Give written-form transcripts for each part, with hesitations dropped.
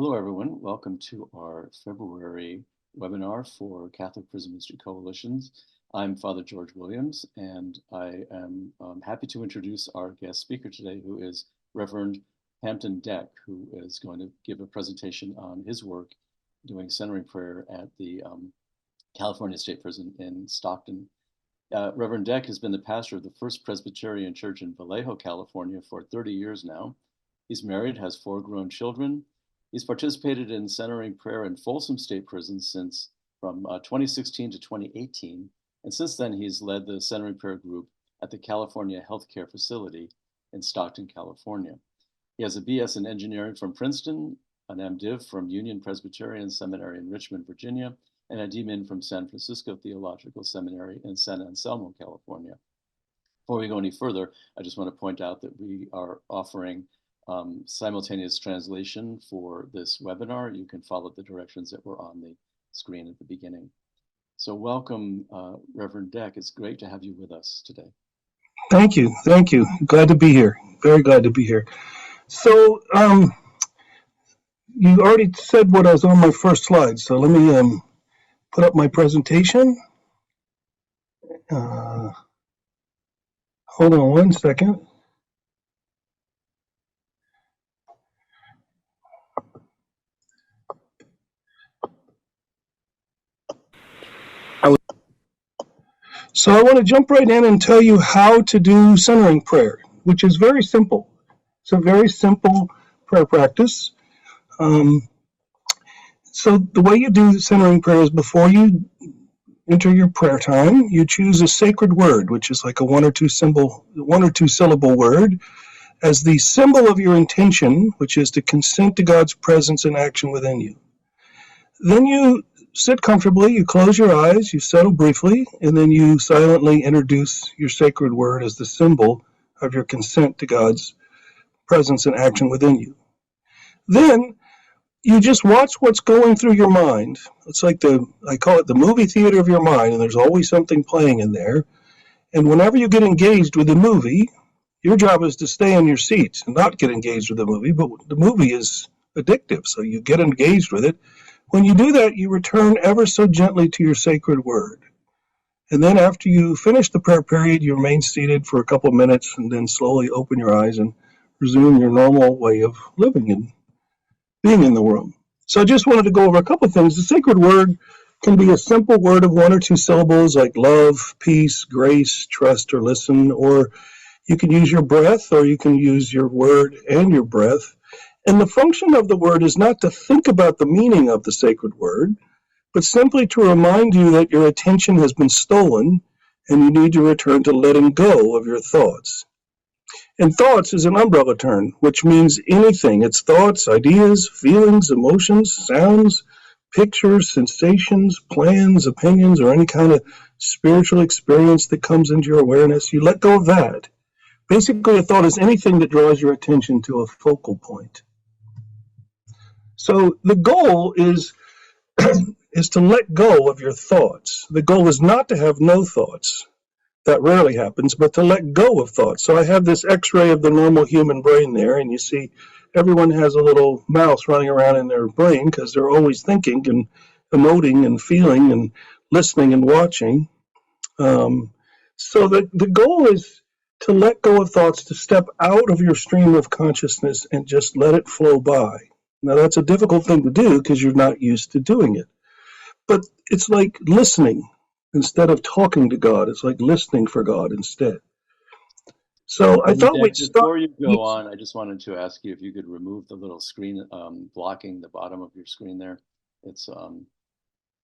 Hello, everyone. Welcome to our February webinar for Catholic Prison Ministry Coalitions. I'm Father George Williams, and I am happy to introduce our guest speaker today, who is Reverend Hampton Deck, who is going to give a presentation on his work doing centering prayer at the California State Prison in Stockton. Reverend Deck has been the pastor of the First Presbyterian Church in Vallejo, California for 30 years now. He's married, has 4 grown children. He's participated in centering prayer in Folsom State Prison from 2016 to 2018. And since then, he's led the centering prayer group at the California Healthcare Facility in Stockton, California. He has a BS in engineering from Princeton, an MDiv from Union Presbyterian Seminary in Richmond, Virginia, and a D.Min from San Francisco Theological Seminary in San Anselmo, California. Before we go any further, I just want to point out that we are offering simultaneous translation for this webinar. You can follow the directions that were on the screen at the beginning. So welcome, Reverend Deck. It's great to have you with us today. Thank you. Thank you. Glad to be here. Very glad to be here. So you already said what I was on my first slide. So let me put up my presentation. Hold on one second. So I want to jump right in and tell you how to do centering prayer, which is very simple. It's a very simple prayer practice. So the way you do centering prayer is before you enter your prayer time, you choose a sacred word, which is like a one or two syllable word, as the symbol of your intention, which is to consent to God's presence and action within you. Then you sit comfortably, you close your eyes, you settle briefly, and then you silently introduce your sacred word as the symbol of your consent to God's presence and action within you. Then you just watch what's going through your mind. It's like I call it the movie theater of your mind, and there's always something playing in there. And whenever you get engaged with the movie, your job is to stay in your seats and not get engaged with the movie, but the movie is addictive, so you get engaged with it. When you do that, you return ever so gently to your sacred word. And then after you finish the prayer period, you remain seated for a couple of minutes and then slowly open your eyes and resume your normal way of living and being in the room. So I just wanted to go over a couple of things. The sacred word can be a simple word of 1 or 2 syllables like love, peace, grace, trust, or listen, or you can use your breath, or you can use your word and your breath. And the function of the word is not to think about the meaning of the sacred word, but simply to remind you that your attention has been stolen and you need to return to letting go of your thoughts. And thoughts is an umbrella term, which means anything. It's thoughts, ideas, feelings, emotions, sounds, pictures, sensations, plans, opinions, or any kind of spiritual experience that comes into your awareness. You let go of that. Basically, a thought is anything that draws your attention to a focal point. So the goal is to let go of your thoughts. The goal is not to have no thoughts. That rarely happens, but to let go of thoughts. So I have this x-ray of the normal human brain there, and you see everyone has a little mouse running around in their brain because they're always thinking and emoting and feeling and listening and watching. So the goal is to let go of thoughts, to step out of your stream of consciousness and just let it flow by. Now, that's a difficult thing to do because you're not used to doing it. But it's like listening instead of talking to God. It's like listening for God instead. So I thought we'd start. Before you go on, I just wanted to ask you if you could remove the little screen blocking the bottom of your screen there. It's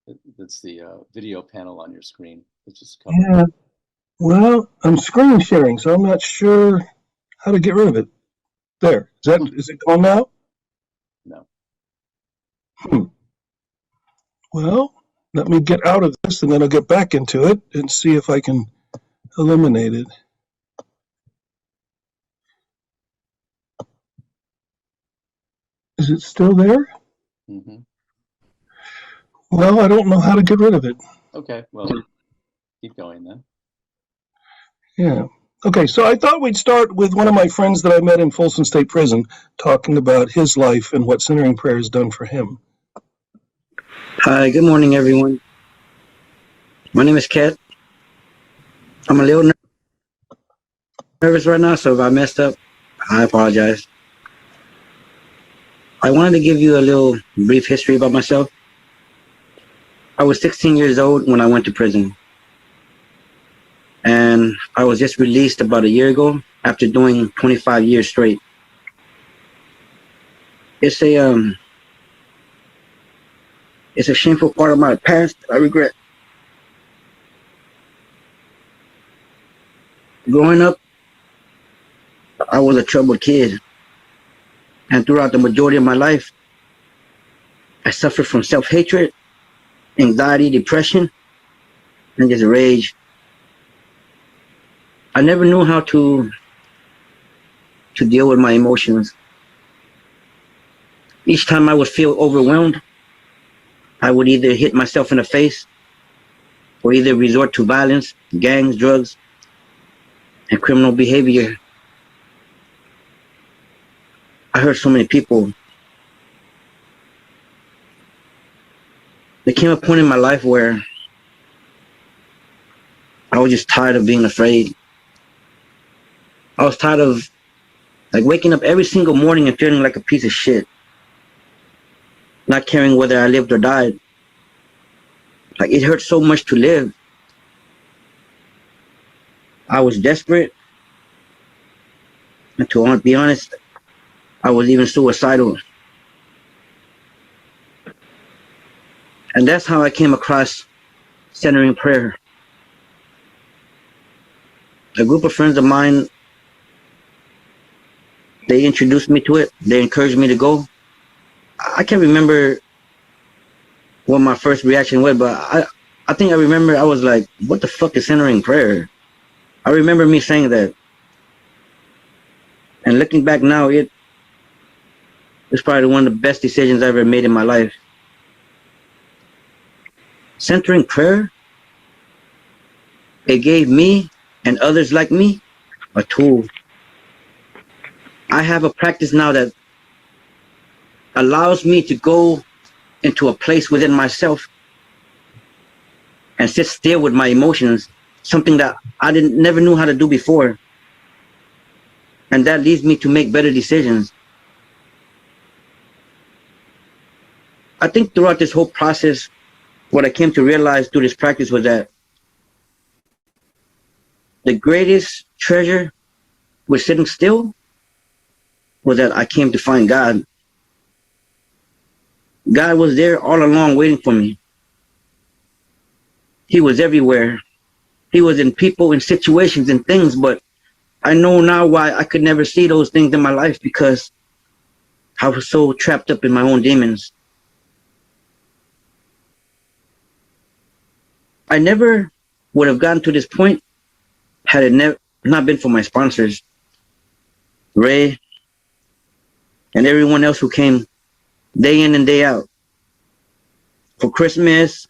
the video panel on your screen. It's just covered. Yeah. Well, I'm screen sharing, so I'm not sure how to get rid of it. There. Is it gone now? No. Well, let me get out of this and then I'll get back into it and see if I can eliminate it. Is it still there? Mm-hmm. Well, I don't know how to get rid of it. Okay, well, keep going then. Yeah. Okay, so I thought we'd start with one of my friends that I met in Folsom State Prison, talking about his life and what centering prayer has done for him. Hi, good morning, everyone. My name is Kat. I'm a little nervous right now, so if I messed up, I apologize. I wanted to give you a little brief history about myself. I was 16 years old when I went to prison, and I was just released about a year ago after doing 25 years straight. It's a shameful part of my past I regret. Growing up, I was a troubled kid, and throughout the majority of my life, I suffered from self-hatred, anxiety, depression, and just rage. I never knew how to deal with my emotions. Each time I would feel overwhelmed, I would either hit myself in the face or either resort to violence, gangs, drugs, and criminal behavior. I hurt so many people. There came a point in my life where I was just tired of being afraid. I was tired of waking up every single morning and feeling like a piece of shit, not caring whether I lived or died. It hurt so much to live. I was desperate, and to be honest, I was even suicidal. And that's how I came across centering prayer. A group of friends of mine, they introduced me to it. They encouraged me to go. I can't remember what my first reaction was, but I think I remember I was like, what the fuck is centering prayer? I remember me saying that. And looking back now, it was probably one of the best decisions I ever made in my life. Centering prayer, it gave me and others like me a tool. I have a practice now that allows me to go into a place within myself and sit still with my emotions, something that I never knew how to do before. And that leads me to make better decisions. I think throughout this whole process, what I came to realize through this practice was that the greatest treasure with sitting still was that I came to find God. God was there all along waiting for me. He was everywhere. He was in people, in situations, and things, but I know now why I could never see those things in my life, because I was so trapped up in my own demons. I never would have gotten to this point had it not been for my sponsors, Ray, and everyone else who came day in and day out. For Christmas,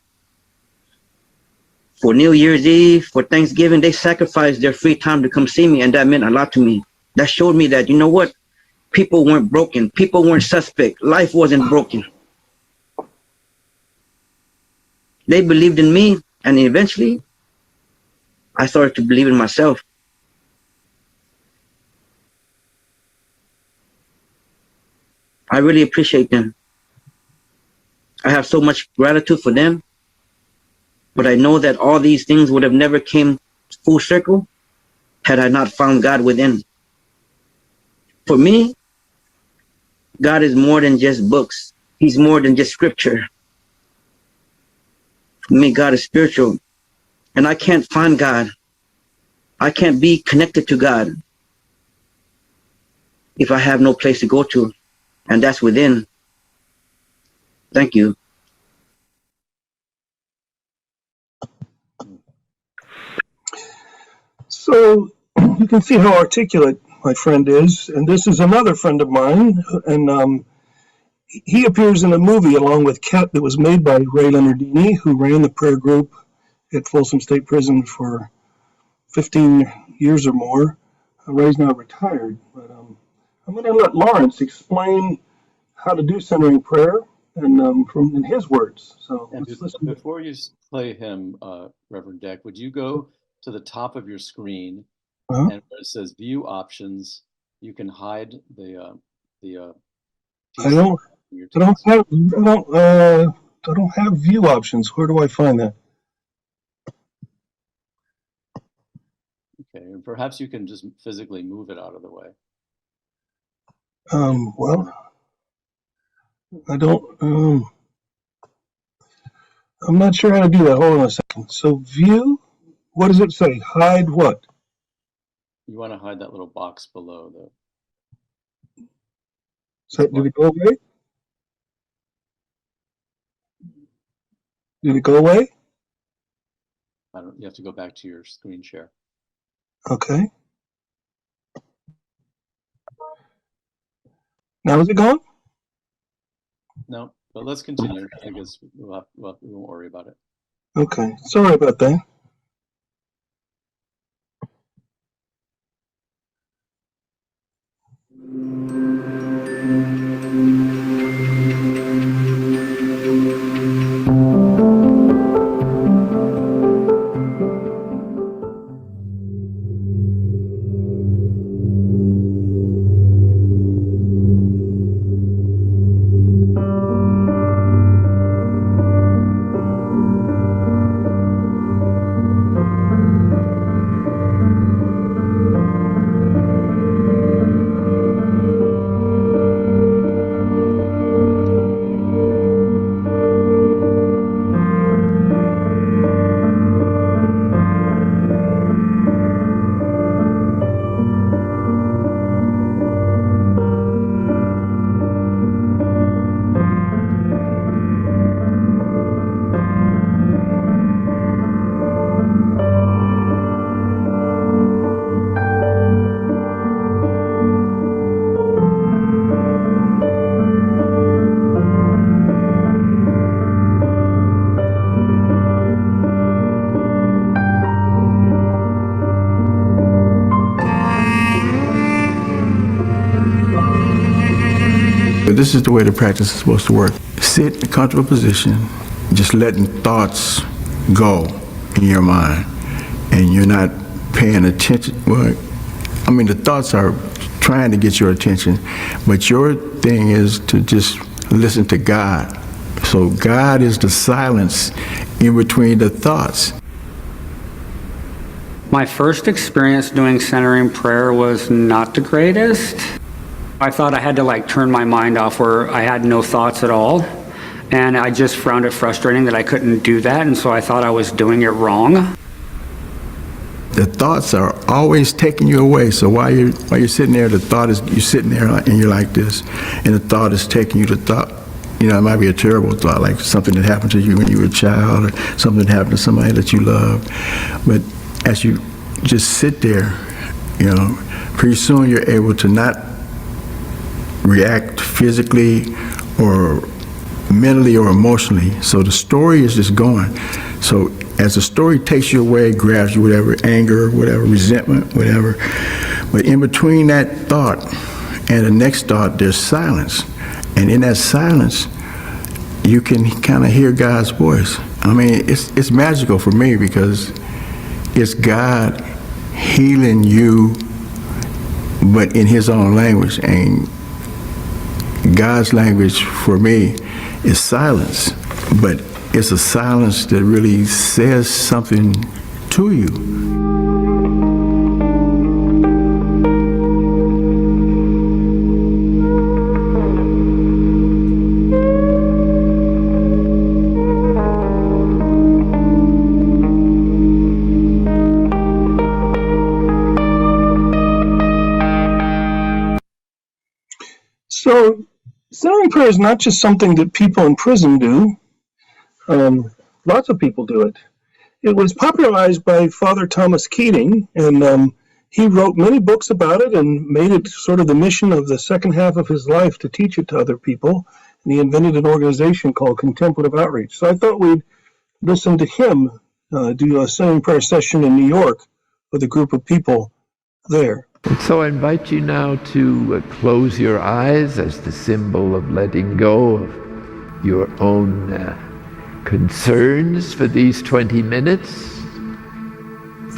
for New Year's Eve, for Thanksgiving, they sacrificed their free time to come see me, and that meant a lot to me. That showed me that, you know what? People weren't broken. People weren't suspect. Life wasn't broken. They believed in me, and eventually, I started to believe in myself. I really appreciate them. I have so much gratitude for them, but I know that all these things would have never came full circle had I not found God within. For me, God is more than just books. He's more than just scripture. For me, God is spiritual, and I can't find God. I can't be connected to God if I have no place to go to, and that's within. Thank you. So you can see how articulate my friend is, and this is another friend of mine, and he appears in a movie along with Kat that was made by Ray Leonardini, who ran the prayer group at Folsom State Prison for 15 years or more. Ray's now retired, but I'm going to let Lawrence explain how to do centering prayer and from in his words. So And let's listen. before you play him, Reverend Deck, would you go to the top of your screen and where it says View Options, you can hide the I don't have view options. Where do I find that? Okay, and perhaps you can just physically move it out of the way. Well, I don't. I'm not sure how to do that. Hold on a second. So view. What does it say? Hide what? You want to hide that little box below the. So did it go away? Did it go away? You have to go back to your screen share. Okay. Now is it gone? No, but let's continue. I guess we won't worry about it. Okay. Sorry about that. This is the way the practice is supposed to work. Sit in a comfortable position, just letting thoughts go in your mind, and you're not paying attention. Well, I mean, the thoughts are trying to get your attention, but your thing is to just listen to God. So God is the silence in between the thoughts. My first experience doing centering prayer was not the greatest. I thought I had to turn my mind off where I had no thoughts at all. And I just found it frustrating that I couldn't do that. And so I thought I was doing it wrong. The thoughts are always taking you away. So while you're sitting there, the thought is, you're sitting there and you're like this, and the thought is taking you to thought. You know, it might be a terrible thought, like something that happened to you when you were a child, or something that happened to somebody that you love. But as you just sit there, you know, pretty soon you're able to not react physically or mentally or emotionally. So the story is just going. So as the story takes you away, grabs you, whatever, anger, whatever, resentment, whatever. But in between that thought and the next thought, there's silence. And in that silence, you can kind of hear God's voice. I mean, it's magical for me because it's God healing you, but in his own language. And God's language for me is silence, but it's a silence that really says something to you. So centering prayer is not just something that people in prison do. Lots of people do it. It was popularized by Father Thomas Keating, and he wrote many books about it and made it sort of the mission of the second half of his life to teach it to other people. And he invented an organization called Contemplative Outreach. So I thought we'd listen to him do a centering prayer session in New York with a group of people there. And so I invite you now to close your eyes as the symbol of letting go of your own concerns for these 20 minutes.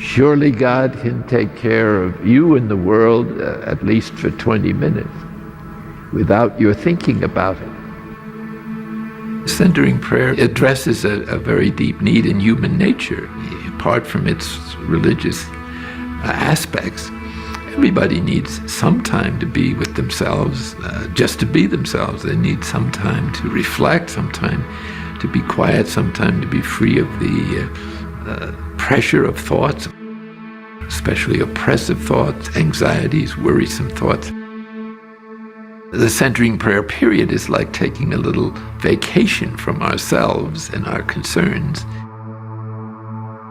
Surely God can take care of you and the world at least for 20 minutes without your thinking about it. Centering prayer addresses a very deep need in human nature. Apart from its religious aspects, everybody needs some time to be with themselves, just to be themselves. They need some time to reflect, some time to be quiet, some time to be free of the pressure of thoughts, especially oppressive thoughts, anxieties, worrisome thoughts. The centering prayer period is like taking a little vacation from ourselves and our concerns.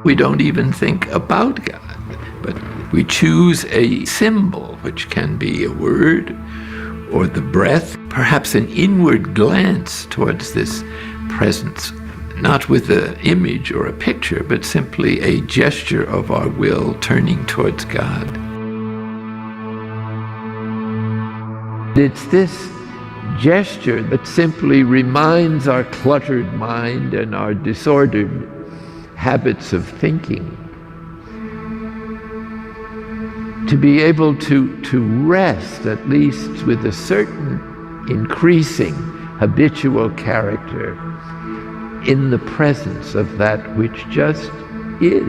We don't even think about God, but we choose a symbol, which can be a word or the breath, perhaps an inward glance towards this presence, not with an image or a picture, but simply a gesture of our will turning towards God. It's this gesture that simply reminds our cluttered mind and our disordered habits of thinking to be able to rest, at least with a certain increasing habitual character, in the presence of that which just is.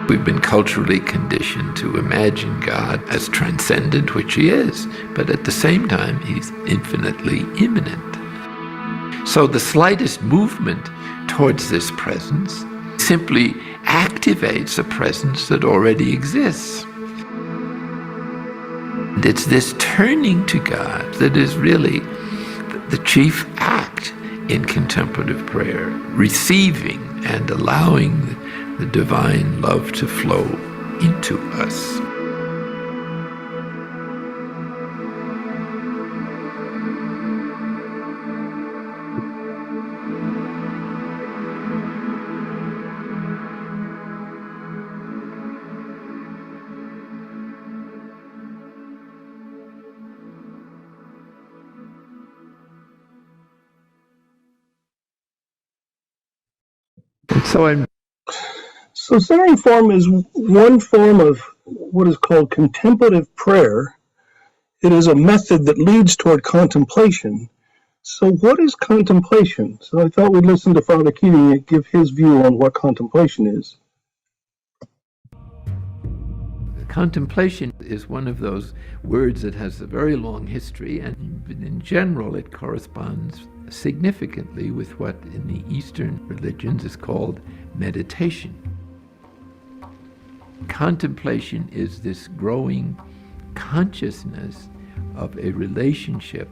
We've been culturally conditioned to imagine God as transcendent, which he is, but at the same time, he's infinitely immanent. So the slightest movement towards this presence simply activates a presence that already exists. And it's this turning to God that is really the chief act in contemplative prayer, receiving and allowing the divine love to flow into us. So centering form is one form of what is called contemplative prayer. It is a method that leads toward contemplation. So what is contemplation? So I thought we'd listen to Father Keating and give his view on what contemplation is. Contemplation is one of those words that has a very long history, and in general it corresponds significantly with what in the Eastern religions is called meditation. Contemplation is this growing consciousness of a relationship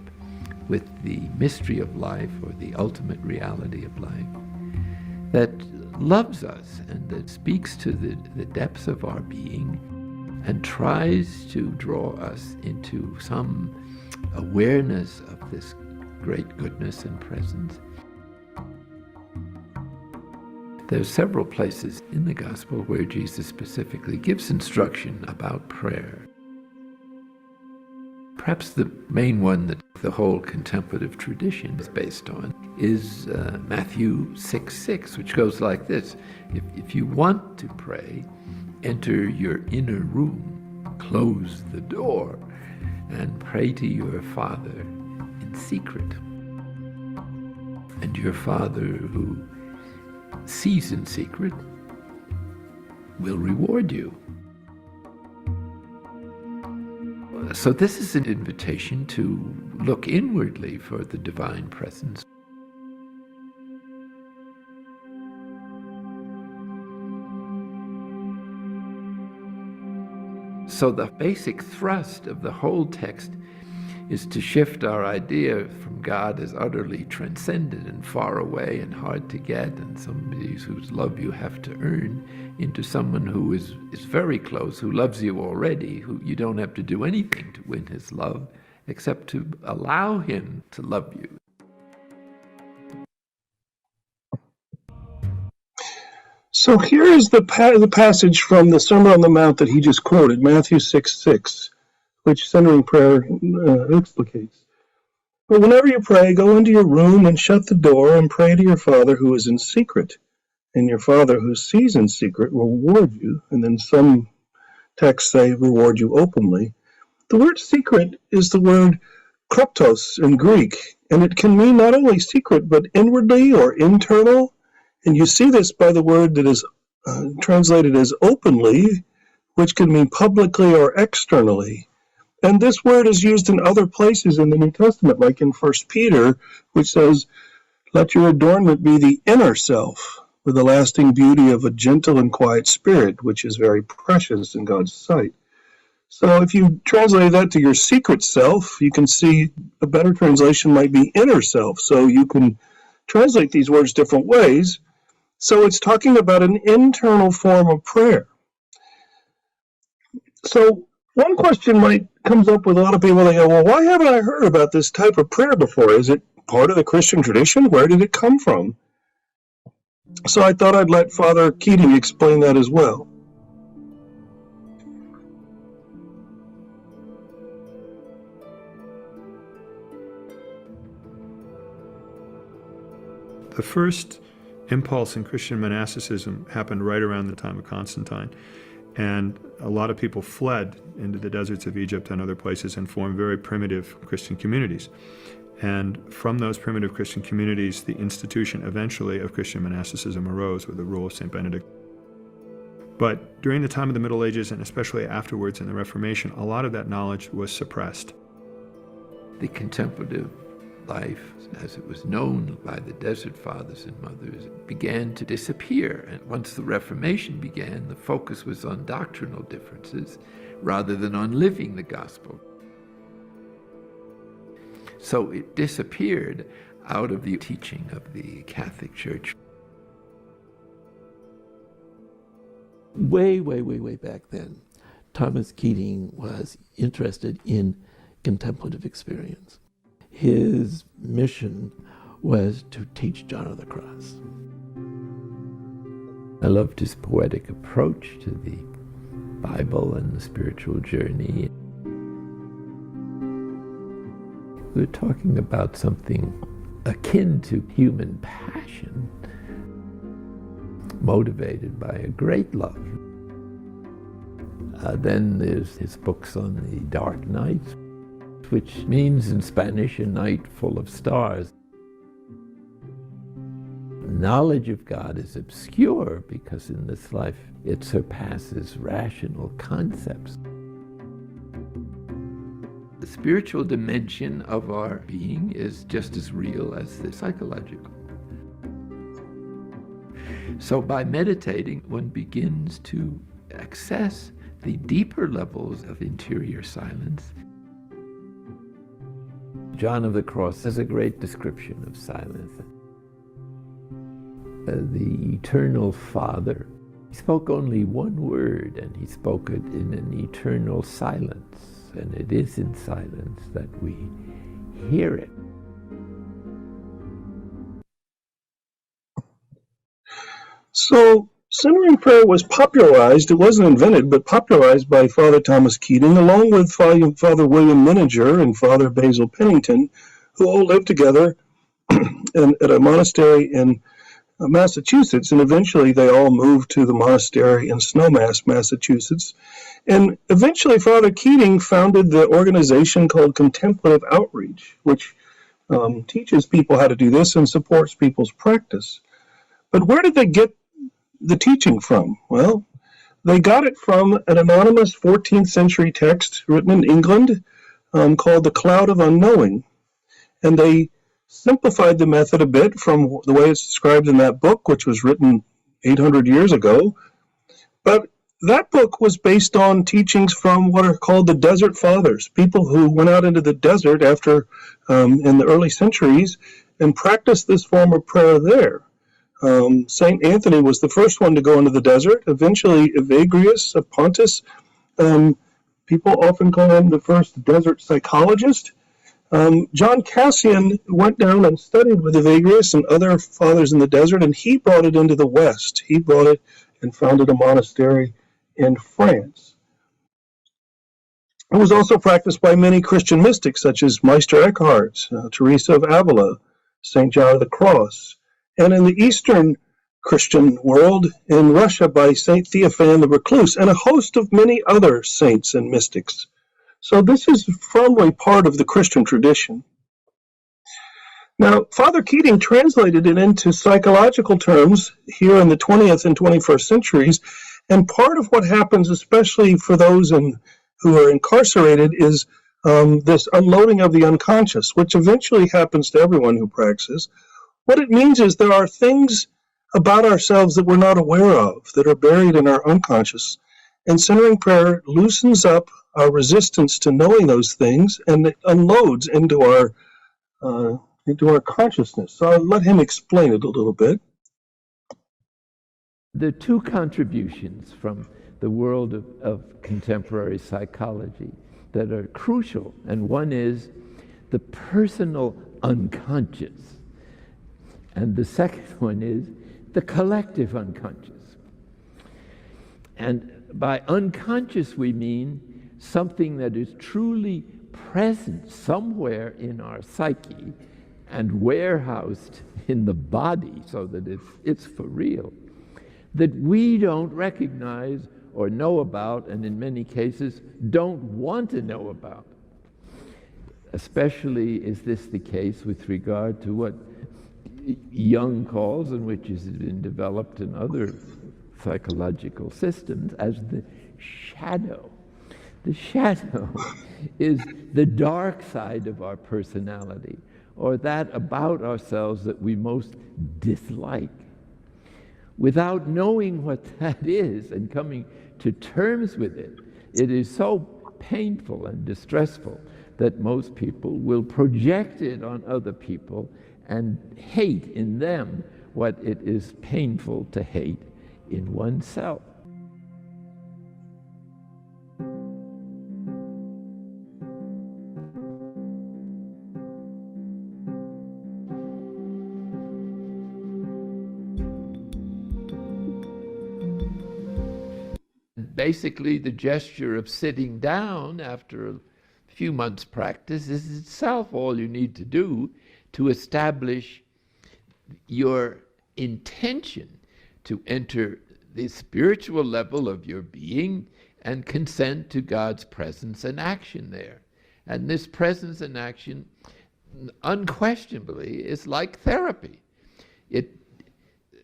with the mystery of life, or the ultimate reality of life, that loves us and that speaks to the depths of our being and tries to draw us into some awareness of this great goodness and presence. There's several places in the Gospel where Jesus specifically gives instruction about prayer. Perhaps the main one that the whole contemplative tradition is based on is Matthew 6:6, which goes like this: if you want to pray, enter your inner room, close the door, and pray to your Father in secret. And your Father who sees in secret will reward you. So this is an invitation to look inwardly for the divine presence. So the basic thrust of the whole text is to shift our idea from God as utterly transcendent and far away and hard to get, and somebody whose love you have to earn, into someone who is very close, who loves you already, who you don't have to do anything to win his love except to allow him to love you. So here is the passage from the Sermon on the Mount that he just quoted, Matthew 6:6, which centering prayer explicates. But whenever you pray, go into your room and shut the door and pray to your Father who is in secret. And your Father who sees in secret will reward you. And then some texts say reward you openly. The word secret is the word kryptos in Greek, and it can mean not only secret, but inwardly or internal. And you see this by the word that is translated as openly, which can mean publicly or externally. And this word is used in other places in the New Testament, like in 1 Peter, which says, let your adornment be the inner self, with the lasting beauty of a gentle and quiet spirit, which is very precious in God's sight. So if you translate that to your secret self, you can see a better translation might be inner self. So you can translate these words different ways. So it's talking about an internal form of prayer. So one question comes up with a lot of people. They go, well, why haven't I heard about this type of prayer before? Is it part of the Christian tradition? Where did it come from? So I thought I'd let Father Keating explain that as well. The first impulse in Christian monasticism happened right around the time of Constantine. And a lot of people fled into the deserts of Egypt and other places and formed very primitive Christian communities. And from those primitive Christian communities, the institution eventually of Christian monasticism arose with the rule of St. Benedict. But during the time of the Middle Ages, and especially afterwards in the Reformation, a lot of that knowledge was suppressed. The contemplative life, as it was known by the Desert Fathers and Mothers, began to disappear. And once the Reformation began, the focus was on doctrinal differences rather than on living the gospel. So it disappeared out of the teaching of the Catholic Church. Way back then, Thomas Keating was interested in contemplative experience. His mission was to teach John of the Cross. I loved his poetic approach to the Bible and the spiritual journey. We're talking about something akin to human passion, motivated by a great love. Then there's his books on the dark night, which means in Spanish a night full of stars. Knowledge of God is obscure because in this life it surpasses rational concepts. The spiritual dimension of our being is just as real as the psychological. So by meditating, one begins to access the deeper levels of interior silence. John of the Cross has a great description of silence. The eternal Father, he spoke only one word, and he spoke it in an eternal silence. And it is in silence that we hear it. So centering prayer was popularized, it wasn't invented, but popularized by Father Thomas Keating, along with Father William Mininger and Father Basil Pennington, who all lived together at a monastery in Massachusetts, and eventually they all moved to the monastery in Snowmass, Massachusetts. And eventually Father Keating founded the organization called Contemplative Outreach, which teaches people how to do this and supports people's practice. But where did they get the teaching from? Well, they got it from an anonymous 14th century text written in England called The Cloud of Unknowing. And they simplified the method a bit from the way it's described in that book, which was written 800 years ago. But that book was based on teachings from what are called the Desert Fathers, people who went out into the desert after in the early centuries and practiced this form of prayer there. Saint Anthony was the first one to go into the desert. Eventually, Evagrius of Pontus, people often call him the first desert psychologist. John Cassian went down and studied with Evagrius and other fathers in the desert, and he brought it into the West. He brought it and founded a monastery in France. It was also practiced by many Christian mystics, such as Meister Eckhart, Teresa of Avila, St. John of the Cross, and in the Eastern Christian world, in Russia by St. Theophan the Recluse, and a host of many other saints and mystics. So this is firmly part of the Christian tradition. Now, Father Keating translated it into psychological terms here in the 20th and 21st centuries, and part of what happens, especially for those who are incarcerated, is this unloading of the unconscious, which eventually happens to everyone who practices. What it means is there are things about ourselves that we're not aware of, that are buried in our unconscious. And centering prayer loosens up our resistance to knowing those things, and it unloads into our consciousness. So I'll let him explain it a little bit. There are two contributions from the world of contemporary psychology that are crucial, and one is the personal unconscious, and the second one is the collective unconscious. And by unconscious we mean something that is truly present somewhere in our psyche and warehoused in the body so that it's for real, that we don't recognize or know about, and in many cases don't want to know about. Especially is this the case with regard to what Jung calls, and which has been developed in other psychological systems, as the shadow. The shadow is the dark side of our personality, or that about ourselves that we most dislike. Without knowing what that is and coming to terms with it, it is so painful and distressful that most people will project it on other people and hate in them what it is painful to hate in oneself. Basically, the gesture of sitting down after a few months' practice is itself all you need to do to establish your intention to enter the spiritual level of your being and consent to God's presence and action there. And this presence and action, unquestionably, is like therapy.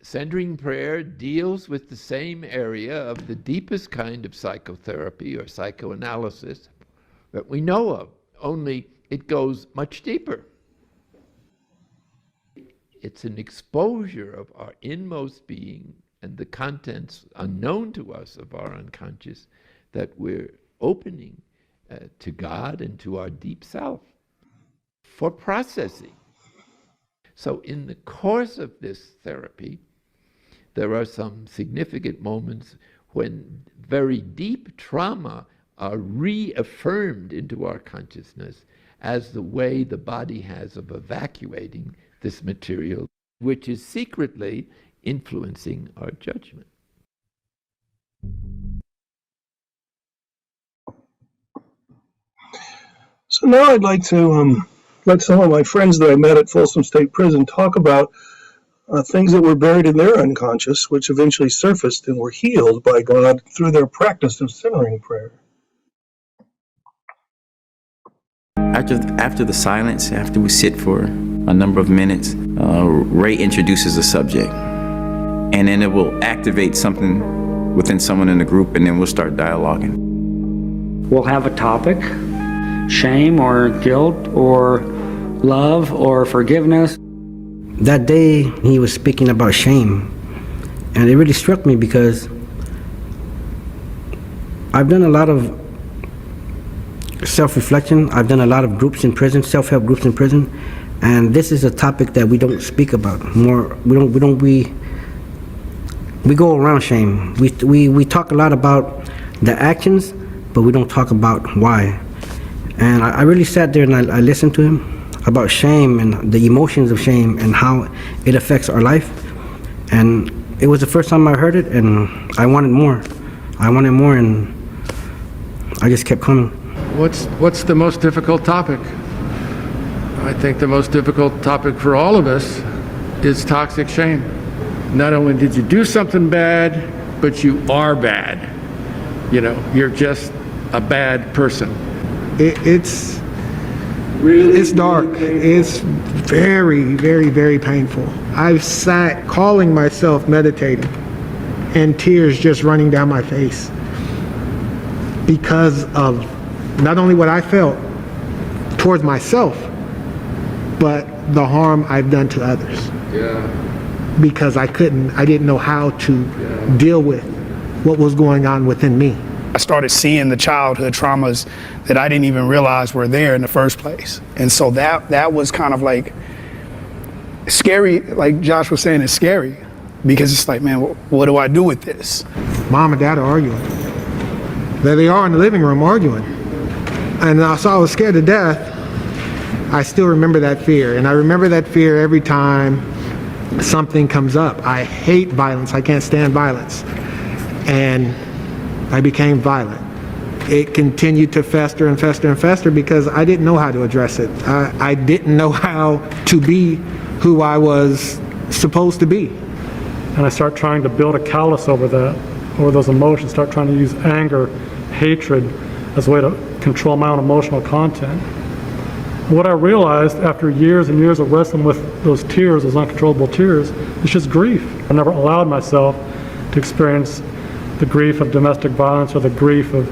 Centering prayer deals with the same area of the deepest kind of psychotherapy or psychoanalysis that we know of, only it goes much deeper. It's an exposure of our inmost being and the contents unknown to us of our unconscious that we're opening to God and to our deep self for processing. So in the course of this therapy, there are some significant moments when very deep trauma are reaffirmed into our consciousness as the way the body has of evacuating this material, which is secretly influencing our judgment. So now I'd like to let some of my friends that I met at Folsom State Prison talk about things that were buried in their unconscious, which eventually surfaced and were healed by God through their practice of centering prayer. After the silence, after we sit for a number of minutes, Ray introduces a subject, and then it will activate something within someone in the group, and then we'll start dialoguing. We'll have a topic, shame or guilt or love or forgiveness. That day he was speaking about shame, and it really struck me because I've done a lot of self-reflection. I've done a lot of groups in prison, self-help groups in prison, and this is a topic that we don't speak about more. We go around shame. We talk a lot about the actions, but we don't talk about why. And I really sat there and I listened to him about shame and the emotions of shame and how it affects our life. And it was the first time I heard it, and I wanted more. And I just kept coming. What's the most difficult topic? I think the most difficult topic for all of us is toxic shame. Not only did you do something bad, but you are bad. You know, you're just a bad person. It's dark. It's very, very, very painful. I've sat calling myself meditating and tears just running down my face because of not only what I felt towards myself, but the harm I've done to others. Yeah. Because I didn't know how to deal with what was going on within me. I started seeing the childhood traumas that I didn't even realize were there in the first place. And so that was kind of like scary, like Josh was saying, it's scary. Because it's like, man, what do I do with this? Mom and Dad are arguing. There they are in the living room arguing. And so I was scared to death. I still remember that fear. And I remember that fear every time something comes up. I hate violence. I can't stand violence. And I became violent. It continued to fester and fester and fester because I didn't know how to address it. I didn't know how to be who I was supposed to be. And I start trying to build a callus over those emotions, start trying to use anger, hatred as a way to control my own emotional content. And what I realized after years and years of wrestling with those tears, those uncontrollable tears, it's just grief. I never allowed myself to experience the grief of domestic violence or the grief of,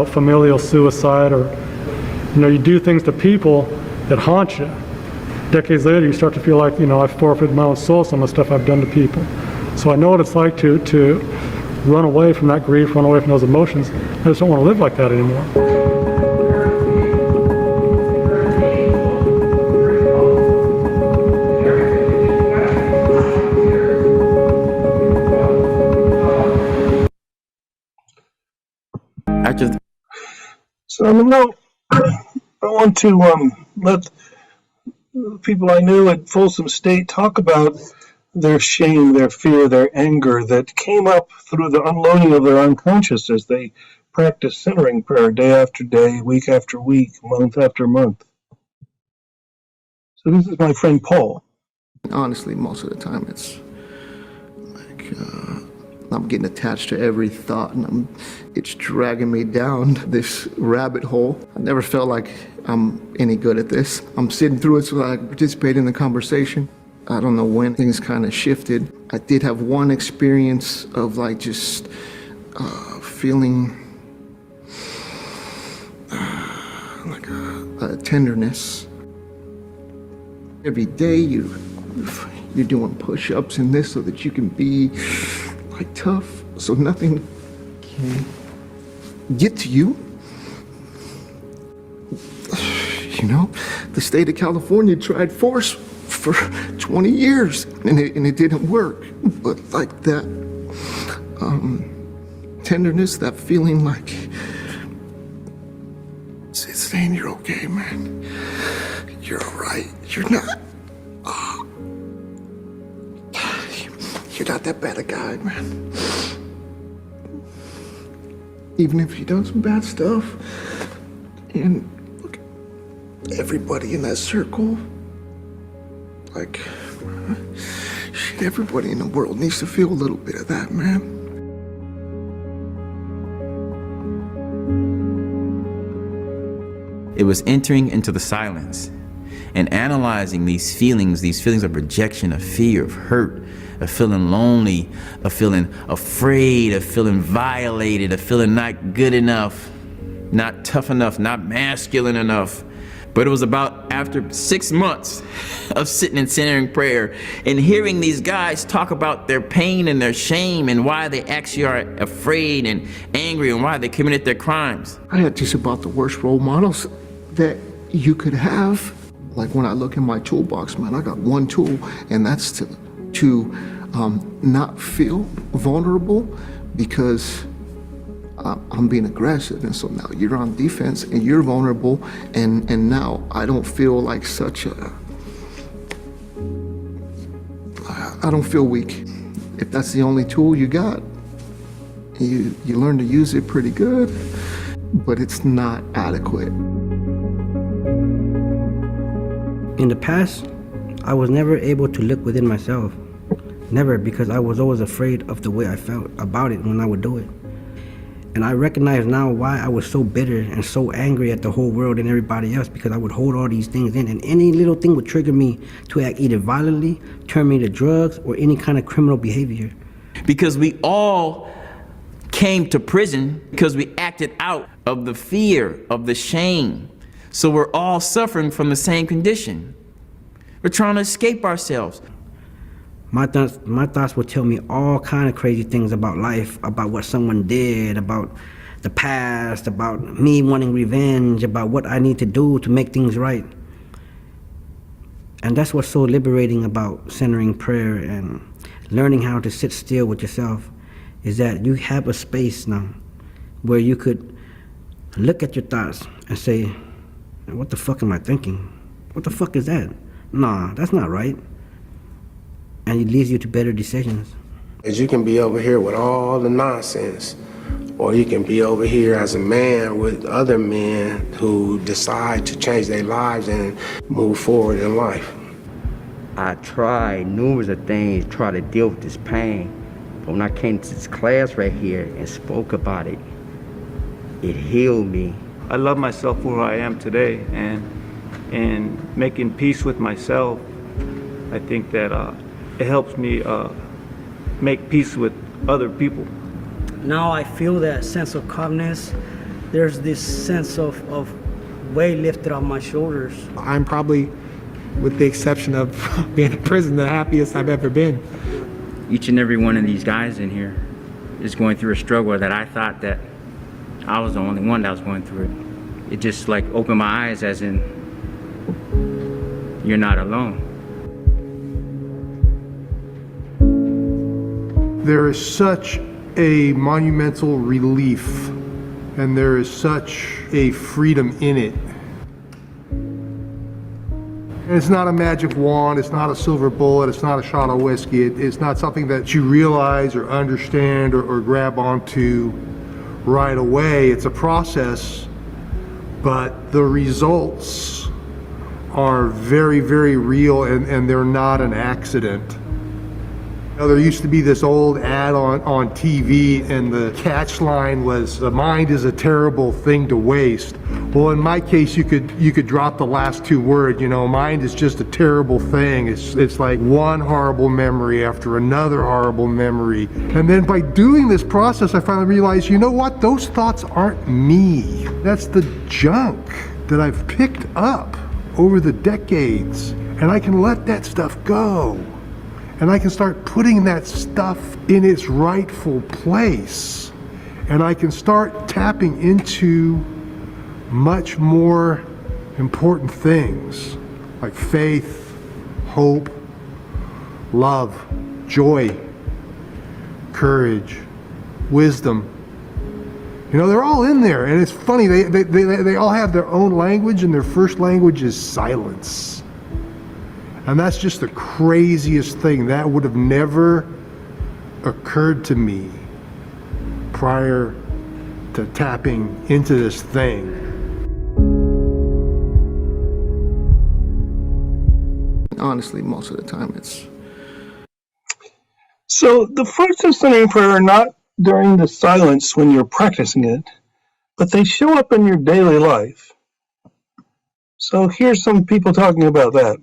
familial suicide, or, you do things to people that haunt you. Decades later, you start to feel like, I've forfeited my own soul, some of the stuff I've done to people. So I know what it's like to run away from that grief, run away from those emotions. I just don't want to live like that anymore. So now I want to let the people I knew at Folsom State talk about their shame, their fear, their anger that came up through the unloading of their unconscious as they practiced centering prayer day after day, week after week, month after month. So this is my friend Paul. Honestly, most of the time it's like I'm getting attached to every thought and it's dragging me down this rabbit hole. I never felt like I'm any good at this. I'm sitting through it so I can participate in the conversation. I don't know when things kind of shifted. I did have one experience of like just feeling like a tenderness. Every day you're doing push-ups and this so that you can be like tough, so nothing can get to you. The state of California tried force for 20 years and it didn't work. But like that tenderness, that feeling like saying you're okay, man. You're all right. You're not. You're not that bad a guy, man. Even if you done some bad stuff, and look, everybody in that circle, like, shit, everybody in the world needs to feel a little bit of that, man. It was entering into the silence and analyzing these feelings of rejection, of fear, of hurt, of feeling lonely, of feeling afraid, of feeling violated, of feeling not good enough, not tough enough, not masculine enough. But it was about after 6 months of sitting and centering prayer and hearing these guys talk about their pain and their shame and why they actually are afraid and angry and why they committed their crimes. I had just about the worst role models that you could have. Like when I look in my toolbox, man, I got one tool, and that's to not feel vulnerable, because I'm being aggressive, and so now you're on defense and you're vulnerable, and now I don't feel like I don't feel weak. If that's the only tool you got, you learn to use it pretty good, but it's not adequate. In the past, I was never able to look within myself. Never, because I was always afraid of the way I felt about it when I would do it. And I recognize now why I was so bitter and so angry at the whole world and everybody else, because I would hold all these things in, and any little thing would trigger me to act either violently, turn me to drugs, or any kind of criminal behavior. Because we all came to prison because we acted out of the fear, of the shame. So we're all suffering from the same condition. We're trying to escape ourselves. My thoughts would tell me all kind of crazy things about life, about what someone did, about the past, about me wanting revenge, about what I need to do to make things right. And that's what's so liberating about centering prayer and learning how to sit still with yourself, is that you have a space now where you could look at your thoughts and say, what the fuck am I thinking? What the fuck is that? Nah, that's not right. And it leads you to better decisions. As you can be over here with all the nonsense, or you can be over here as a man with other men who decide to change their lives and move forward in life. I tried numerous of things, try to deal with this pain. But when I came to this class right here and spoke about it, it healed me. I love myself for who I am today, and making peace with myself, I think that it helps me make peace with other people. Now I feel that sense of calmness. There's this sense of weight lifted off my shoulders. I'm probably, with the exception of being in prison, the happiest I've ever been. Each and every one of these guys in here is going through a struggle that I thought that I was the only one that was going through it. It just like opened my eyes, as in, you're not alone. There is such a monumental relief, and there is such a freedom in it. And it's not a magic wand, it's not a silver bullet, it's not a shot of whiskey, it's not something that you realize or understand or grab onto right away. It's a process, but the results are very, very real, and they're not an accident. You know, there used to be this old ad on TV, and the catch line was, "The mind is a terrible thing to waste." Well, in my case, you could drop the last two words. You know, mind is just a terrible thing. It's like one horrible memory after another horrible memory. And then by doing this process, I finally realized, you know what? Those thoughts aren't me. That's the junk that I've picked up over the decades, and I can let that stuff go. And I can start putting that stuff in its rightful place. And I can start tapping into much more important things like faith, hope, love, joy, courage, wisdom. You know, they're all in there, and it's funny, they all have their own language, and their first language is silence. And that's just the craziest thing. That would have never occurred to me prior to tapping into this thing. Honestly, most of the time it's... So the fruits of centering prayer are not during the silence when you're practicing it, but they show up in your daily life. So here's some people talking about that.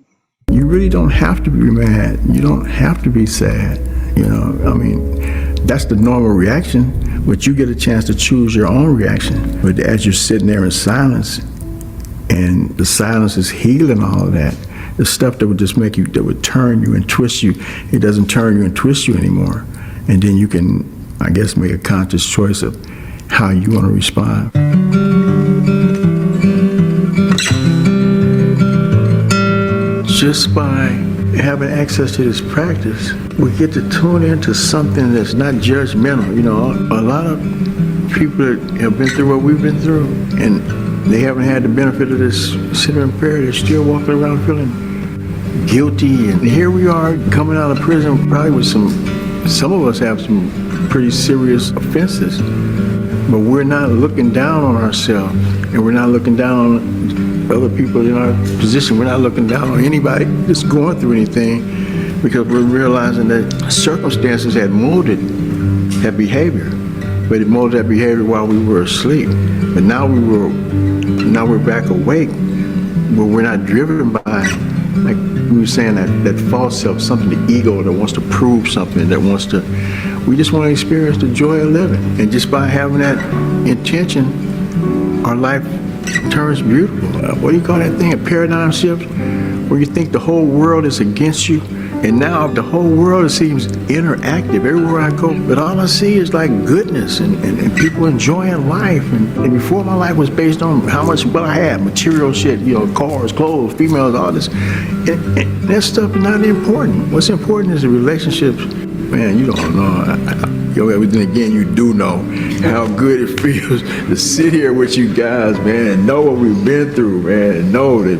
You really don't have to be mad. You don't have to be sad. You know, I mean, that's the normal reaction, but you get a chance to choose your own reaction. But as you're sitting there in silence, and the silence is healing all of that, the stuff that would just make you, that would turn you and twist you, it doesn't turn you and twist you anymore. And then you can, I guess, make a conscious choice of how you want to respond. Just by having access to this practice, we get to tune into something that's not judgmental. You know, a lot of people that have been through what we've been through, and they haven't had the benefit of this centering prayer. They're still walking around feeling guilty, and here we are coming out of prison probably with some of us have some pretty serious offenses, but we're not looking down on ourselves, and we're not looking down on other people in our position. We're not looking down on anybody that's going through anything, because we're realizing that circumstances had molded that behavior, but it molded that behavior while we were asleep. But now we're back awake, but we're not driven by, like we were saying, that false self, something, the ego that wants to prove something, that wants to, we just want to experience the joy of living. And just by having that intention, our life turns beautiful. What do you call that thing? A paradigm shift, where you think the whole world is against you, and now the whole world seems interactive everywhere I go. But all I see is like goodness and people enjoying life. And before, my life was based on how much what I had, material shit, you know, cars, clothes, females, all this. And that stuff is not important. What's important is the relationships. Man, you don't know. Then again, you do know how good it feels to sit here with you guys, man, and know what we've been through, man, and know that,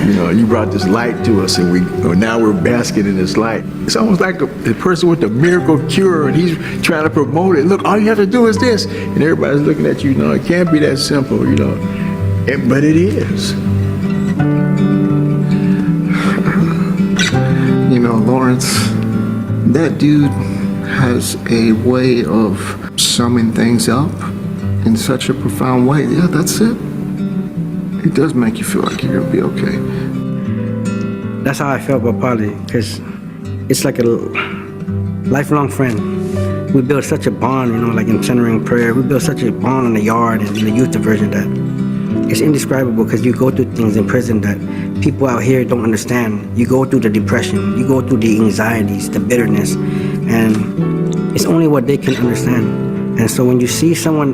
you know, you brought this light to us, and now we're basking in this light. It's almost like the person with the miracle cure, and he's trying to promote it. Look, all you have to do is this, and everybody's looking at you. No, it can't be that simple, you know, but it is. You know, Lawrence, that dude has a way of summing things up in such a profound way. Yeah, that's it. It does make you feel like you're gonna be okay. That's how I felt about Polly, because it's like a lifelong friend. We built such a bond, you know, like in centering prayer. We built such a bond in the yard and in the youth diversion that it's indescribable, because you go through things in prison that people out here don't understand. You go through the depression, you go through the anxieties, the bitterness, and it's only what they can understand. And so when you see someone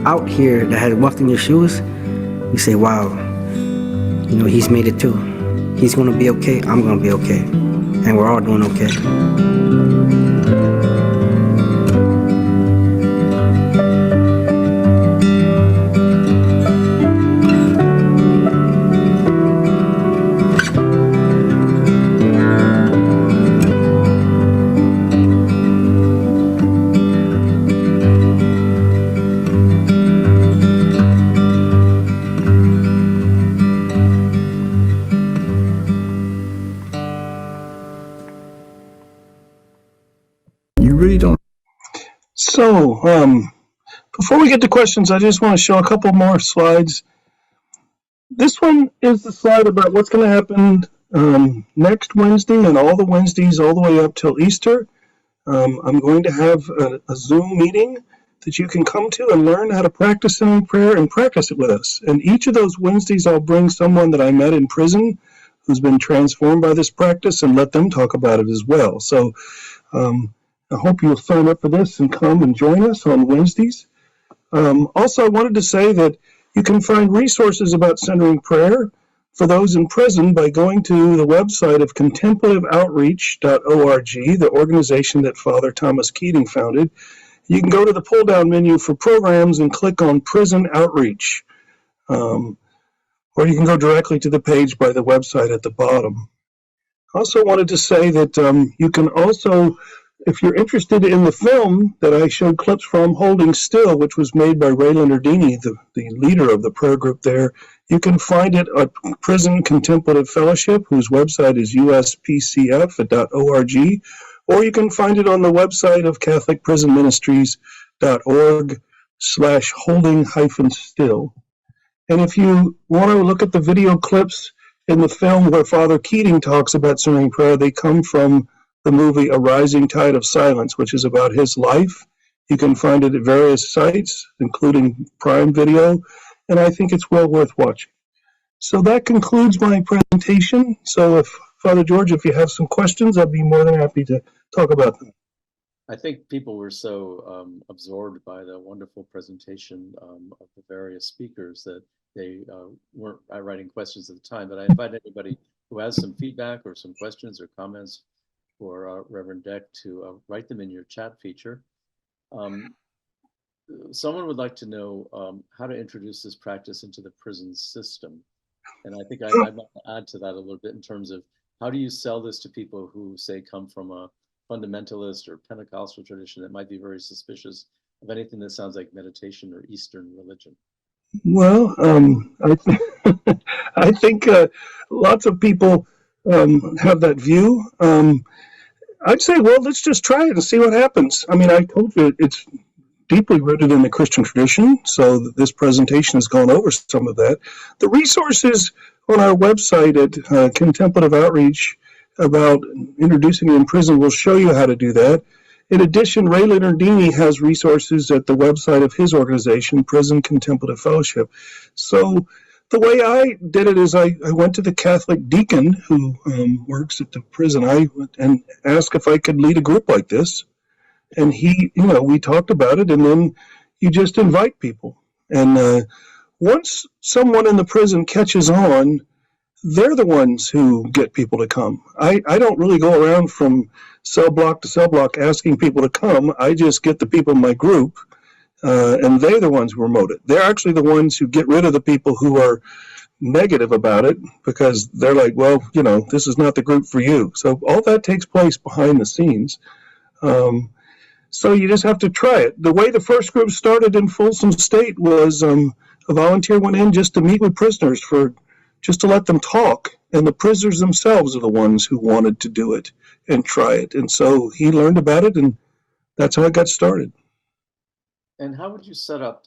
out here that has walked in your shoes, you say, wow, you know, he's made it too. He's gonna be okay, I'm gonna be okay, and we're all doing okay. So, before we get to questions, I just want to show a couple more slides. This one is the slide about what's going to happen next Wednesday and all the Wednesdays all the way up till Easter. I'm going to have a Zoom meeting that you can come to and learn how to practice in prayer and practice it with us. And each of those Wednesdays, I'll bring someone that I met in prison who's been transformed by this practice and let them talk about it as well. So, I hope you'll sign up for this and come and join us on Wednesdays. Also, I wanted to say that you can find resources about centering prayer for those in prison by going to the website of contemplativeoutreach.org, the organization that Father Thomas Keating founded. You can go to the pull-down menu for programs and click on Prison Outreach, or you can go directly to the page by the website at the bottom. I also wanted to say that you can also, if you're interested in the film that I showed clips from, Holding Still, which was made by Ray Leonardini, the leader of the prayer group there, you can find it at Prison Contemplative Fellowship, whose website is uspcf.org, or you can find it on the website of catholicprisonministries.org/holding-still. And if you want to look at the video clips in the film where Father Keating talks about centering prayer, they come from the movie A Rising Tide of Silence, which is about his life. You can find it at various sites, including Prime Video, and I think it's well worth watching. So that concludes my presentation. So if, Father George, if you have some questions, I'd be more than happy to talk about them. I think people were so absorbed by the wonderful presentation of the various speakers that they weren't writing questions at the time, but I invite anybody who has some feedback or some questions or comments for Reverend Deck to write them in your chat feature. Someone would like to know how to introduce this practice into the prison system. And I think I'd like to add to that a little bit in terms of how do you sell this to people who, say, come from a fundamentalist or Pentecostal tradition that might be very suspicious of anything that sounds like meditation or Eastern religion? Well, I think lots of people have that view. I'd say, well, let's just try it and see what happens. I mean, I told you it's deeply rooted in the Christian tradition, so this presentation has gone over some of that. The resources on our website at Contemplative Outreach about introducing it in prison will show you how to do that. In addition, Ray Leonardini has resources at the website of his organization, Prison Contemplative Fellowship. So the way I did it is I went to the Catholic deacon who works at the prison and asked if I could lead a group like this. And he, we talked about it, and then you just invite people. And once someone in the prison catches on, they're the ones who get people to come. I don't really go around from cell block to cell block asking people to come. I just get the people in my group, and they're the ones who promote it. They're actually the ones who get rid of the people who are negative about it because they're like, well, this is not the group for you. So all that takes place behind the scenes. So you just have to try it. The way the first group started in Folsom State was a volunteer went in just to meet with prisoners just to let them talk. And the prisoners themselves are the ones who wanted to do it and try it. And so he learned about it, and that's how it got started. And how would you set up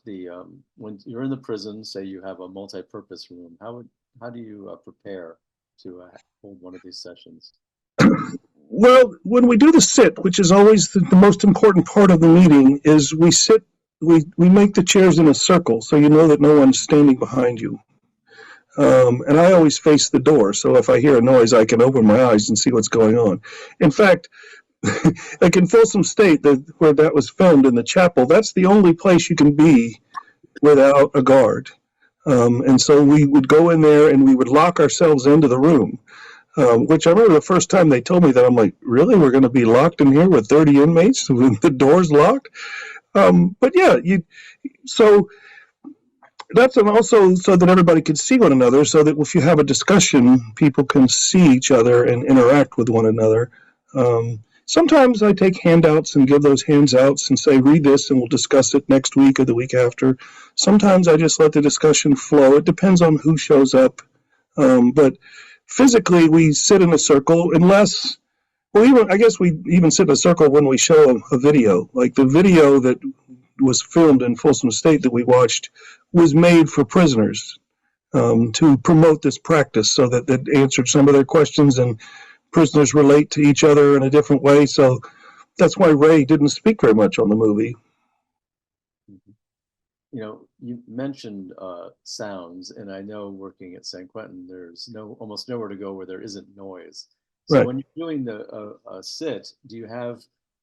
when you're in the prison, say you have a multi-purpose room, how do you prepare to hold one of these sessions? Well, when we do the sit, which is always the most important part of the meeting, is we sit, we make the chairs in a circle so you know that no one's standing behind you. And I always face the door, so if I hear a noise, I can open my eyes and see what's going on. In fact, like in Folsom State, where that was filmed in the chapel, that's the only place you can be without a guard. And so we would go in there and we would lock ourselves into the room. Which I remember the first time they told me that, I'm like, really? We're going to be locked in here with 30 inmates with the doors locked? But yeah, so that's also so that everybody can see one another, so that if you have a discussion, people can see each other and interact with one another. Sometimes I take handouts and give those handouts and say, read this and we'll discuss it next week or the week after. Sometimes I just let the discussion flow. It depends on who shows up. But physically, we sit in a circle unless, I guess we even sit in a circle when we show a video. Like the video that was filmed in Folsom State that we watched was made for prisoners to promote this practice so that it answered some of their questions and prisoners relate to each other in a different way. So that's why Ray didn't speak very much on the movie. You mentioned sounds, and I know working at San Quentin, there's almost nowhere to go where there isn't noise. So when you're doing the sit, do you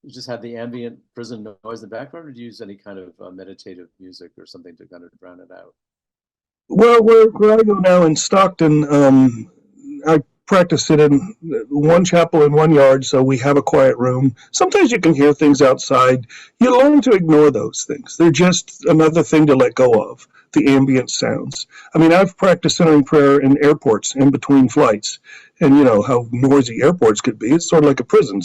just have the ambient prison noise in the background, or do you use any kind of meditative music or something to kind of drown it out? Well, where I go now in Stockton, I practice it in one chapel in one yard, so we have a quiet room. Sometimes you can hear things outside. You learn to ignore those things. They're just another thing to let go of, the ambient sounds. I mean, I've practiced centering prayer in airports in between flights, and you know how noisy airports could be. It's sort of like a prison.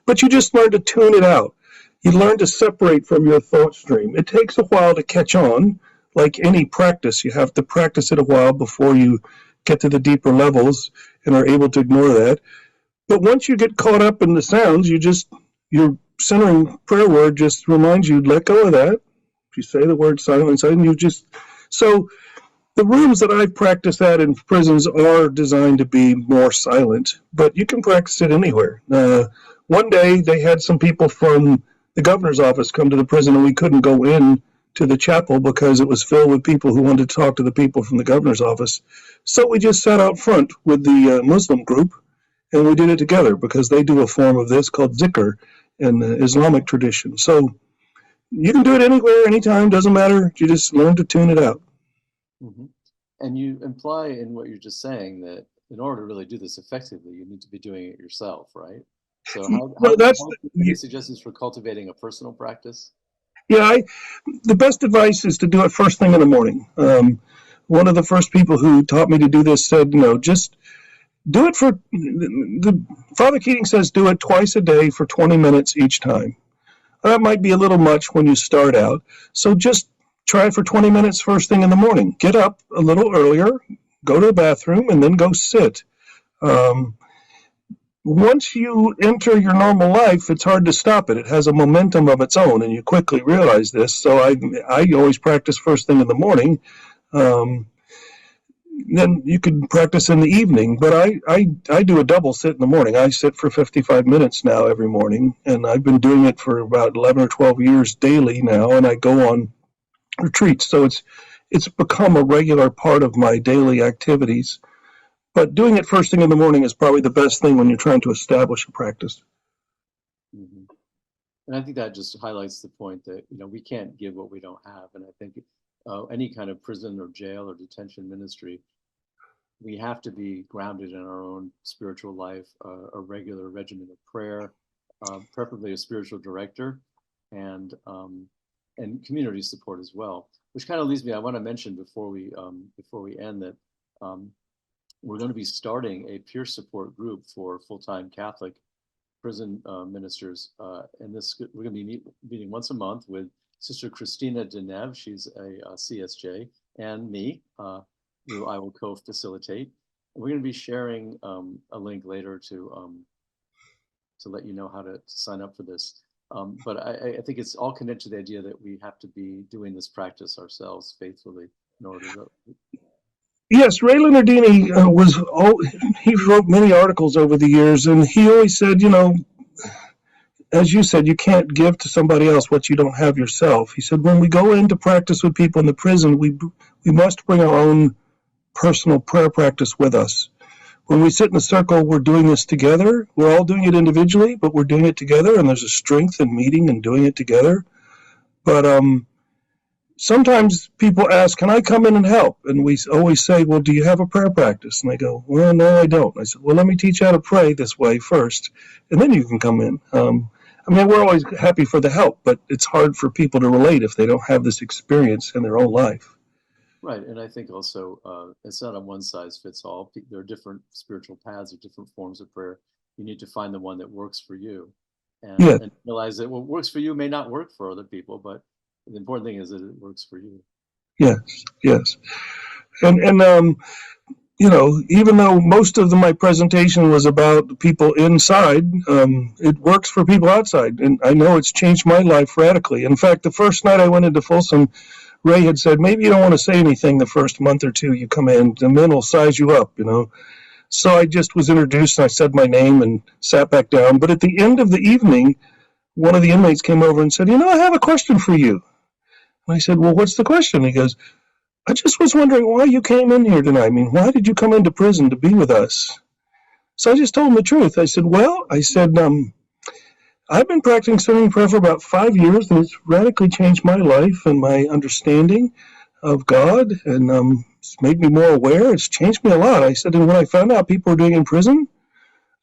But you just learn to tune it out. You learn to separate from your thought stream. It takes a while to catch on. Like any practice, you have to practice it a while before you get to the deeper levels and are able to ignore that. But once you get caught up in the sounds, your centering prayer word just reminds you, let go of that. If you say the word silence, and so the rooms that I've practiced at in prisons are designed to be more silent, but you can practice it anywhere. One day they had some people from the governor's office come to the prison, and we couldn't go in to the chapel because it was filled with people who wanted to talk to the people from the governor's office. So we just sat out front with the Muslim group, and we did it together because they do a form of this called zikr in the Islamic tradition. So you can do it anywhere, anytime, doesn't matter. You just learn to tune it out. Mm-hmm. And you imply in what you're just saying that in order to really do this effectively, you need to be doing it yourself, right? So Well, that's any suggestions for cultivating a personal practice? yeah. The best advice is to do it first thing in the morning. One of the first people who taught me to do this said, just do it for Father Keating says do it twice a day for 20 minutes each time. That might be a little much when you start out. So just try it for 20 minutes first thing in the morning. Get up a little earlier, go to the bathroom, and then go sit. Once you enter your normal life, it's hard to stop it. It has a momentum of its own, and you quickly realize this. So I always practice first thing in the morning. Then you could practice in the evening, but I do a double sit in the morning. I sit for 55 minutes now every morning, and I've been doing it for about 11 or 12 years daily now, and I go on retreats. So it's become a regular part of my daily activities. But doing it first thing in the morning is probably the best thing when you're trying to establish a practice. Mm-hmm. And I think that just highlights the point that, we can't give what we don't have. And I think any kind of prison or jail or detention ministry, we have to be grounded in our own spiritual life, a regular regimen of prayer, preferably a spiritual director, and community support as well. Which kind of leads me, I want to mention before we end that we're going to be starting a peer support group for full-time Catholic prison ministers, and we're going to be meeting once a month with Sister Christina Denev. She's a CSJ, and me, who I will co-facilitate. And we're going to be sharing a link later to let you know how to sign up for this. But I think it's all connected to the idea that we have to be doing this practice ourselves faithfully in order to. Yes, Ray Leonardini he wrote many articles over the years, and he always said, as you said, you can't give to somebody else what you don't have yourself. He said, when we go into practice with people in the prison, we must bring our own personal prayer practice with us. When we sit in a circle, we're doing this together. We're all doing it individually, but we're doing it together, and there's a strength in meeting and doing it together. But sometimes people ask, can I come in and help? And we always say, well, do you have a prayer practice? And they go, well, no, I don't. I said, well, let me teach you how to pray this way first, and then you can come in. We're always happy for the help, but it's hard for people to relate if they don't have this experience in their own life. Right, and I think also it's not a one size fits all. There are different spiritual paths or different forms of prayer. You need to find the one that works for you, and realize that what works for you may not work for other people, but the important thing is that it works for you. Yes. And even though most of my presentation was about people inside, it works for people outside. And I know it's changed my life radically. In fact, the first night I went into Folsom, Ray had said, maybe you don't want to say anything the first month or two you come in, the men will size you up, So I just was introduced and I said my name and sat back down. But at the end of the evening, one of the inmates came over and said, I have a question for you. And I said, well, what's the question? He goes, I just was wondering why you came in here tonight. Why did you come into prison to be with us? So I just told him the truth. I said, I've been practicing centering prayer for about 5 years, and it's radically changed my life and my understanding of God, and it's made me more aware. It's changed me a lot. I said, and when I found out people were doing it in prison,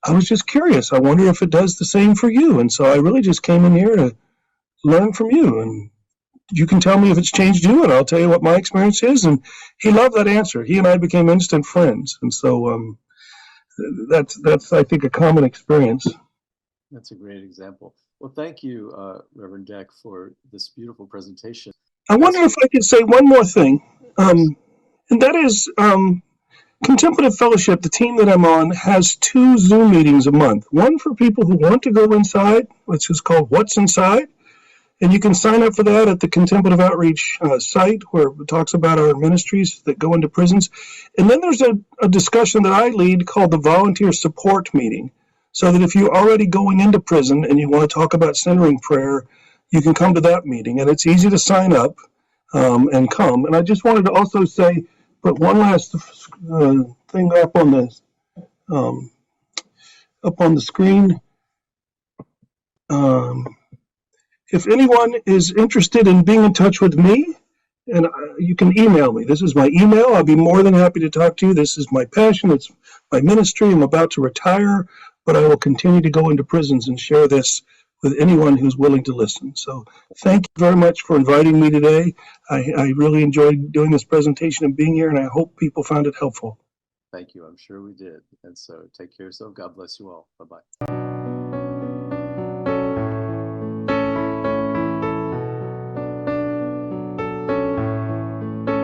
I was just curious. I wonder if it does the same for you. And so I really just came in here to learn from you, and you can tell me if it's changed you, and I'll tell you what my experience is. And he loved that answer. He and I became instant friends. And so that's I think, a common experience. That's a great example. Well, thank you, Reverend Deck, for this beautiful presentation. I wonder if I could say one more thing, and that is Contemplative Fellowship, the team that I'm on, has 2 Zoom meetings a month. One for people who want to go inside, which is called What's Inside, and you can sign up for that at the Contemplative Outreach site, where it talks about our ministries that go into prisons. And then there's a discussion that I lead called the Volunteer Support Meeting, so that if you're already going into prison and you want to talk about centering prayer, you can come to that meeting. And it's easy to sign up and come. And I just wanted to also say, put one last thing up on the screen. If anyone is interested in being in touch with me And you can email me. This is my email. I'll be more than happy to talk to you. This is my passion. It's my ministry. I'm about to retire, but I will continue to go into prisons and share this with anyone who's willing to listen. So thank you very much for inviting me today. I really enjoyed doing this presentation and being here, and I hope people found it helpful. Thank you. I'm sure we did. And so take care of yourself. God bless you all. Bye-bye.